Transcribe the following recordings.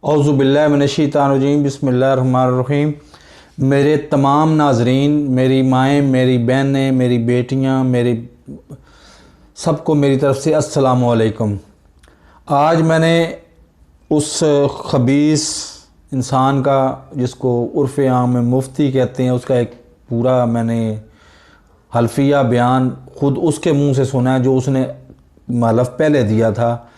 औज़ुबिल्लाहि मिनश्शैतानिर्रजीम बिस्मिल्लाहिर्रहमानिर्रहीम। मेरे तमाम नाज़रीन, मेरी माएँ, मेरी बहनें, मेरी बेटियाँ, मेरी सबको मेरी तरफ़ से अस्सलामु अलैकुम। आज मैंने उस ख़बीस इंसान का, जिसको उर्फ़ आम में मुफ्ती कहते हैं, उसका एक पूरा मैंने हल्फिया बयान ख़ुद उसके मुँह से सुना है, जो उसने हलफ़ पहले दिया था।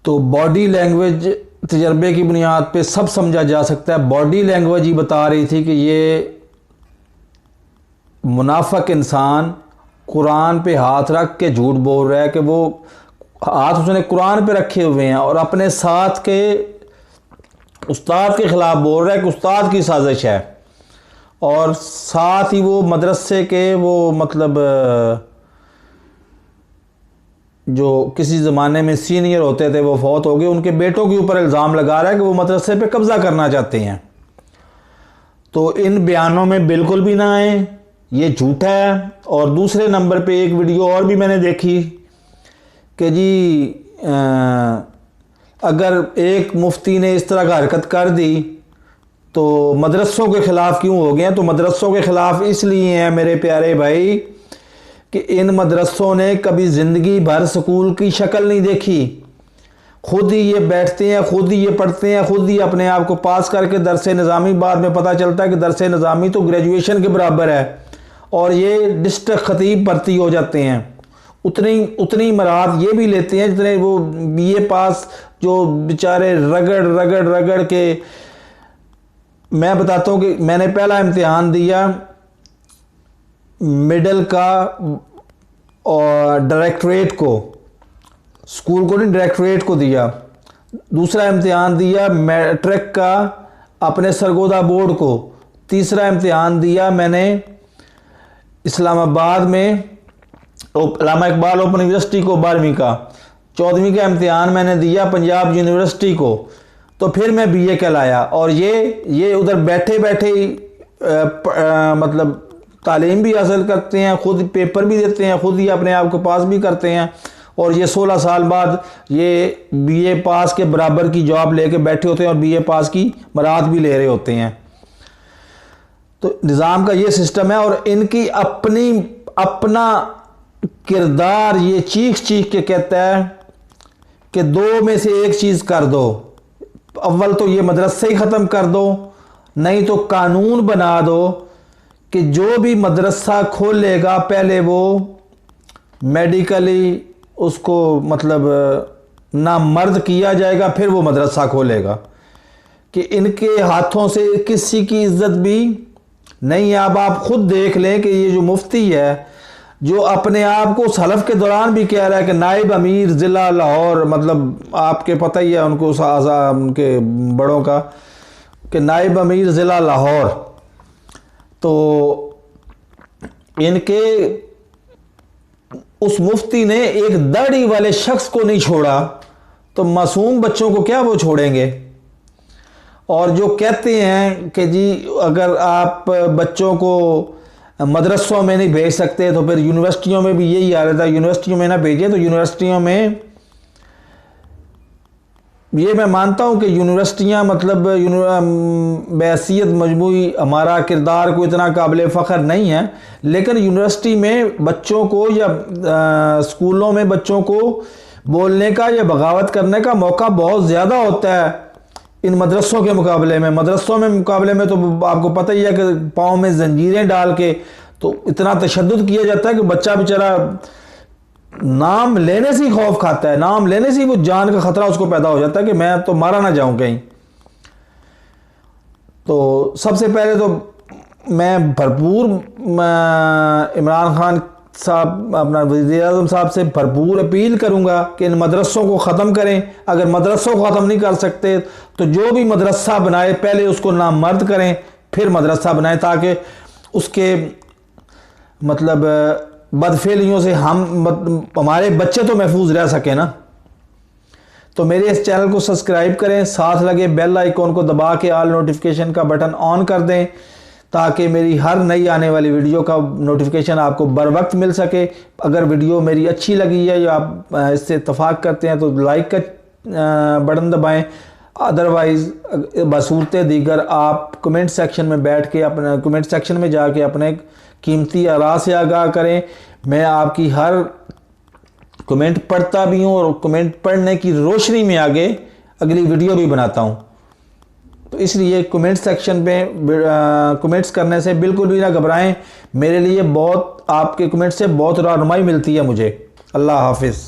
तो बॉडी लैंग्वेज तजर्बे की बुनियाद पे सब समझा जा सकता है। बॉडी लैंग्वेज ही बता रही थी कि ये मुनाफिक इंसान कुरान पे हाथ रख के झूठ बोल रहा है, कि वो हाथ उसने कुरान पे रखे हुए हैं और अपने साथ के उस्ताद के ख़िलाफ़ बोल रहा है कि उस्ताद की साजिश है। और साथ ही वो मदरसे के वो मतलब जो किसी ज़माने में सीनियर होते थे, वो फौत हो गए, उनके बेटों के ऊपर इल्ज़ाम लगा रहा है कि वो मदरसे पे कब्ज़ा करना चाहते हैं। तो इन बयानों में बिल्कुल भी ना आए, ये झूठा है। और दूसरे नंबर पे एक वीडियो और भी मैंने देखी कि जी अगर एक मुफ्ती ने इस तरह का हरकत कर दी तो मदरसों के ख़िलाफ़ क्यों हो गए हैं? तो मदरसों के ख़िलाफ़ इसलिए हैं मेरे प्यारे भाई कि इन मदरसों ने कभी ज़िंदगी भर स्कूल की शक्ल नहीं देखी। खुद ही ये बैठते हैं, खुद ही ये पढ़ते हैं, खुद ही अपने आप को पास करके दरस निज़ामी, बाद में पता चलता है कि दरस निज़ामी तो ग्रेजुएशन के बराबर है, और ये डिस्ट्रिक्ट खतीब भर्ती हो जाते हैं। उतनी मराद ये भी लेते हैं जितने वो बीए पास जो बेचारे रगड़ रगड़ रगड़ के। मैं बताता हूँ कि मैंने पहला इम्तिहान दिया मिडल का, और डायरेक्टरेट को, स्कूल को नहीं डायरेक्टरेट को दिया। दूसरा इम्तिहान दिया मैट्रिक का अपने सरगोदा बोर्ड को। तीसरा इम्तिहान दिया मैंने इस्लामाबाद में अल्लामा इकबाल ओपन यूनिवर्सिटी को 12वीं का। 14वीं का इम्तिहान मैंने दिया पंजाब यूनिवर्सिटी को। तो फिर मैं बीए कहलाया। और ये उधर बैठे बैठे ही मतलब तालीम भी हासिल करते हैं, खुद पेपर भी देते हैं, खुद ही अपने आप को पास भी करते हैं। और ये 16 साल बाद ये बीए पास के बराबर की जॉब लेके बैठे होते हैं और बीए पास की मराद भी ले रहे होते हैं। तो निज़ाम का ये सिस्टम है। और इनकी अपना किरदार ये चीख चीख के कहता है कि दो में से एक चीज़ कर दो, अव्वल तो ये मदरसे ही ख़त्म कर दो, नहीं तो कानून बना दो कि जो भी मदरसा खोलेगा पहले वो मेडिकली उसको मतलब नामर्द किया जाएगा, फिर वो मदरसा खोलेगा। कि इनके हाथों से किसी की इज्जत भी नहीं है। अब आप खुद देख लें कि ये जो मुफ्ती है, जो अपने आप को उस हलफ के दौरान भी कह रहा है कि नायब अमीर ज़िला लाहौर, मतलब आपके पता ही है उनको उनके बड़ों का, कि नायब अमीर ज़िला लाहौर। तो इनके उस मुफ्ती ने एक दाढ़ी वाले शख्स को नहीं छोड़ा, तो मासूम बच्चों को क्या वो छोड़ेंगे? और जो कहते हैं कि जी अगर आप बच्चों को मदरसों में नहीं भेज सकते तो फिर यूनिवर्सिटियों में भी यही हाल था, यूनिवर्सिटियों में ना भेजिए। तो यूनिवर्सिटियों में ये मैं मानता हूँ कि यूनिवर्सिटियाँ मतलब बहैसियत मजमूई हमारा किरदार को इतना काबिल फ़ख्र नहीं है, लेकिन यूनिवर्सिटी में बच्चों को या स्कूलों में बच्चों को बोलने का या बगावत करने का मौका बहुत ज़्यादा होता है इन मदरसों के मुकाबले में। मदरसों में मुकाबले में तो आपको पता ही है कि पाँव में जंजीरें डाल के तो इतना तशद्दुद किया जाता है कि बच्चा बेचारा नाम लेने से ही खौफ खाता है, नाम लेने से ही वो जान का ख़तरा उसको पैदा हो जाता है कि मैं तो मारा ना जाऊं कहीं। तो सबसे पहले तो मैं भरपूर इमरान खान साहब, अपना वज़ीर-ए-आज़म साहब से भरपूर अपील करूंगा कि इन मदरसों को ख़त्म करें। अगर मदरसों को ख़त्म नहीं कर सकते तो जो भी मदरसा बनाए पहले उसको नामर्द करें, फिर मदरसा बनाएं, ताकि उसके मतलब बदफेलियों से हमारे बच्चे तो महफूज रह सके ना। तो मेरे इस चैनल को सब्सक्राइब करें, साथ लगे बेल आइकॉन को दबा के ऑल नोटिफिकेशन का बटन ऑन कर दें, ताकि मेरी हर नई आने वाली वीडियो का नोटिफिकेशन आपको बर वक्त मिल सके। अगर वीडियो मेरी अच्छी लगी है या आप इससे इत्तफाक करते हैं तो लाइक का बटन दबाएं। अदरवाइज़ बसूरत दीगर आप कमेंट सेक्शन में बैठ के अपने कमेंट सेक्शन में जाके अपने कीमती आरा से आगाह करें। मैं आपकी हर कमेंट पढ़ता भी हूँ और कमेंट पढ़ने की रोशनी में आगे अगली वीडियो भी बनाता हूँ। तो इसलिए कमेंट सेक्शन पे कमेंट्स करने से बिल्कुल भी ना घबराएं। मेरे लिए बहुत आपके कमेंट से बहुत रहनुमाई मिलती है मुझे। अल्लाह हाफिज़।